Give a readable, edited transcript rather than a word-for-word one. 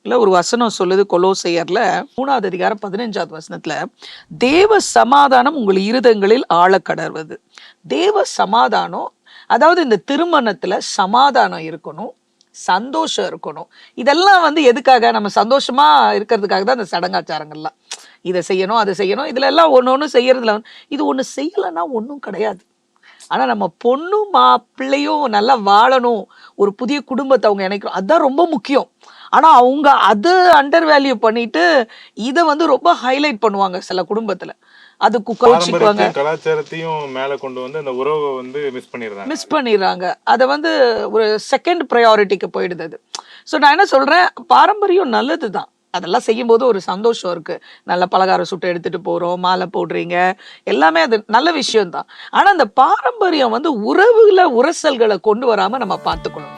இல்ல ஒரு வசனம் சொல்லுது கொலோசையர்ல 3வது அதிகாரம் 15வது வசனத்துல, தேவ சமாதானம் உங்கள் இருதயங்களில் ஆழ கடர்வது. தேவ சமாதானம், அதாவது இந்த திருமணத்துல சமாதானம் இருக்கணும், சந்தோஷம் இருக்கணும். இதெல்லாம் வந்து எதுக்காக? நம்ம சந்தோஷமா இருக்கிறதுக்காக தான் இந்த சடங்காச்சாரங்கள்லாம். இதை செய்யணும், அதை செய்யணும், இதுல எல்லாம் ஒண்ணு செய்யறதுல இது ஒண்ணு செய்யலைன்னா ஒன்றும் கிடையாது. ஆனா நம்ம பொண்ணும் பிள்ளையும் நல்லா வாழணும், ஒரு புதிய குடும்பத்தை அவங்க இணைக்கணும், அதுதான் ரொம்ப முக்கியம். ஆனா அவங்க அது அண்டர் வேல்யூ பண்ணிட்டு இதை வந்து ரொம்ப ஹைலைட் பண்ணுவாங்க சில குடும்பத்துல. அதுக்கு கோச்சிக்குவாங்க, கலாச்சாரத்தையும் மேல கொண்டு வந்து அந்த உறவை வந்து மிஸ் பண்ணிடுறாங்க. அதை வந்து ஒரு செகண்ட் ப்ரையாரிட்டிக்கு போயிடுது அது. ஸோ நான் என்ன சொல்றேன், பாரம்பரியம் நல்லதுதான், அதெல்லாம் செய்யும் போது ஒரு சந்தோஷம் இருக்கு. நல்ல பலகாரம் சுட்டு எடுத்துட்டு போறோம், மாலை போடுறீங்க, எல்லாமே அது நல்ல விஷயம் தான். ஆனா அந்த பாரம்பரியம் வந்து உறவுல உரசல்களை கொண்டு வராம நம்ம பார்த்துக்கணும்.